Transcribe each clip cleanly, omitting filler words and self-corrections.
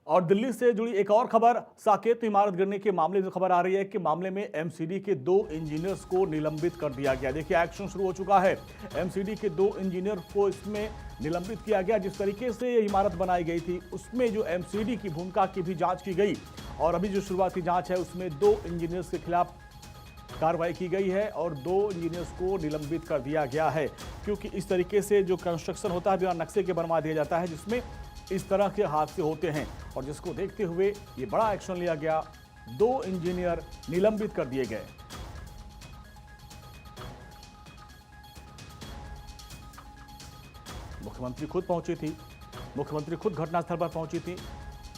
और दिल्ली से जुड़ी एक और खबर, साकेत इमारत गिरने के मामले में खबर आ रही है कि मामले में एमसीडी के 2 इंजीनियर्स को निलंबित कर दिया गया। देखिए एक्शन शुरू हो चुका है। एमसीडी के 2 इंजीनियर को इसमें निलंबित किया गया। जिस तरीके से ये इमारत बनाई गई थी उसमें जो एमसीडी की भूमिका की भी जांच की गई और अभी जो शुरुआती जांच है उसमें 2 इंजीनियर्स के खिलाफ कार्रवाई की गई है और 2 इंजीनियर्स को निलंबित कर दिया गया है, क्योंकि इस तरीके से जो कंस्ट्रक्शन होता है बिना नक्शे के बनवा दिया जाता है, जिसमें इस तरह के हादसे होते हैं और जिसको देखते हुए ये बड़ा एक्शन लिया गया। 2 इंजीनियर निलंबित कर दिए गए। मुख्यमंत्री खुद पहुंची थी, मुख्यमंत्री खुद घटनास्थल पर पहुंची थी,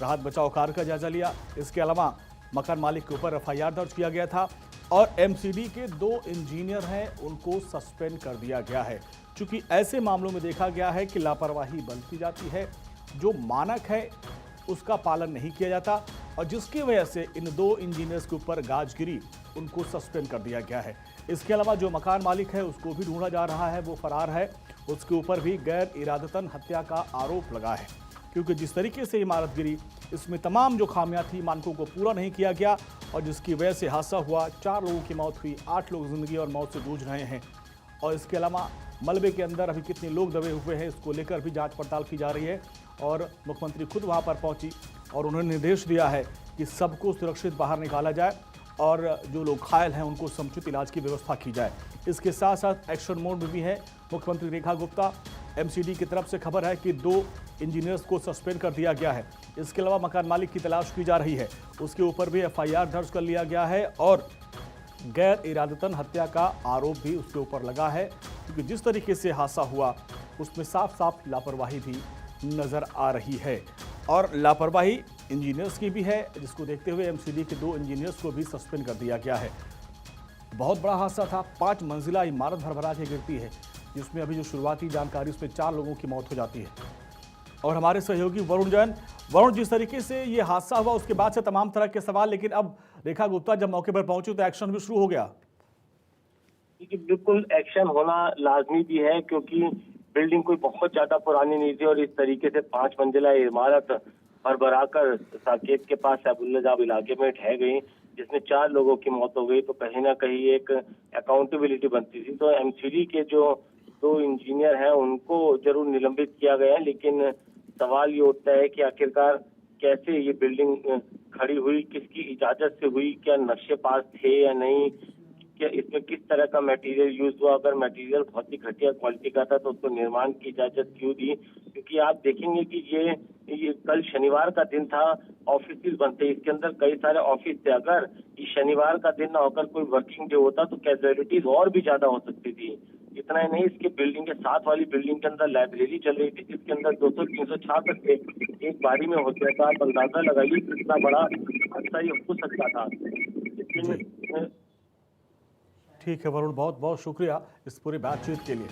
राहत बचाव कार्य का जायजा लिया। इसके अलावा मकान मालिक के ऊपर एफआईआर दर्ज किया गया था और एमसीडी के 2 इंजीनियर हैं उनको सस्पेंड कर दिया गया है, क्योंकि ऐसे मामलों में देखा गया है कि लापरवाही बरती जाती है, जो मानक है उसका पालन नहीं किया जाता और जिसकी वजह से इन 2 इंजीनियर्स के ऊपर गाज गिरी, उनको सस्पेंड कर दिया गया है। इसके अलावा जो मकान मालिक है उसको भी ढूंढा जा रहा है, वो फरार है, उसके ऊपर भी गैर इरादतन हत्या का आरोप लगा है, क्योंकि जिस तरीके से इमारत गिरी इसमें तमाम जो खामियां थी मानकों को पूरा नहीं किया गया और जिसकी वजह से हादसा हुआ। 4 लोगों की मौत हुई, 8 लोग जिंदगी और मौत से जूझ रहे हैं और इसके अलावा मलबे के अंदर अभी कितने लोग दबे हुए हैं इसको लेकर भी जांच पड़ताल की जा रही है और मुख्यमंत्री खुद वहां पर पहुंची और उन्होंने निर्देश दिया है कि सबको सुरक्षित बाहर निकाला जाए और जो लोग घायल हैं उनको समुचित इलाज की व्यवस्था की जाए। इसके साथ साथ एक्शन मोड में भी है मुख्यमंत्री रेखा गुप्ता। एमसीडी की तरफ से खबर है कि 2 इंजीनियर्स को सस्पेंड कर दिया गया है। इसके अलावा मकान मालिक की तलाश की जा रही है, उसके ऊपर भी एफआईआर दर्ज कर लिया गया है और गैर इरादतन हत्या का आरोप भी उसके ऊपर लगा है, क्योंकि जिस तरीके से हादसा हुआ उसमें साफ साफ लापरवाही भी नजर आ रही है और लापरवाही इंजीनियर्स की भी है, जिसको देखते हुए एमसीडी के 2 इंजीनियर्स को भी सस्पेंड कर दिया गया है। बहुत बड़ा हादसा था, 5 मंजिला इमारत भरभरा के गिरती है, जिसमें अभी जो शुरुआती जानकारी उसमें 4 लोगों की मौत हो जाती है। और हमारे सहयोगी वरुण जैन, वरुण, जिस तरीके से ये हादसा हुआ उसके बाद से तमाम तरह के सवाल, लेकिन अब रेखा गुप्ता जब मौके पर पहुंची तो एक्शन भी शुरू हो गया। बिल्कुल एक्शन होना लाजमी भी है, क्योंकि बिल्डिंग कोई बहुत ज्यादा पुरानी नहीं थी और इस तरीके से 5 मंजिला इमारत भरभराकर साकेत के पास सैफुल्लाजाब इलाके में ढह गई, जिसमें 4 लोगों की मौत हो गई, तो कहीं ना कहीं एक अकाउंटेबिलिटी बनती थी। तो एमसीडी के जो 2 इंजीनियर हैं उनको जरूर निलंबित किया गया है, लेकिन सवाल ये उठता है कि आखिरकार कैसे ये बिल्डिंग खड़ी हुई, किसकी इजाजत से हुई, क्या नक्शे पास थे या नहीं, क्या इसमें किस तरह का मटेरियल यूज हुआ, अगर मटेरियल बहुत ही घटिया क्वालिटी का था तो उसको निर्माण की इजाजत क्यों दी। क्योंकि आप देखेंगे कि ये कल शनिवार का दिन था, ऑफिस बनते, इसके अंदर कई सारे ऑफिस थे, अगर ये शनिवार का दिन ना होकर कोई वर्किंग डे होता तो कैजुअलिटीज और भी ज्यादा हो सकती थी। इतना ही नहीं, इसके बिल्डिंग के साथ वाली बिल्डिंग के अंदर लाइब्रेरी चल रही थी, जिसके अंदर 200-300 छात्र थे, एक बारी में हो गया था। आप अंदाजा लगाइए कितना बड़ा हादसा ये हो सकता था। लेकिन ठीक है वरुण, बहुत बहुत शुक्रिया इस पूरी बातचीत के लिए।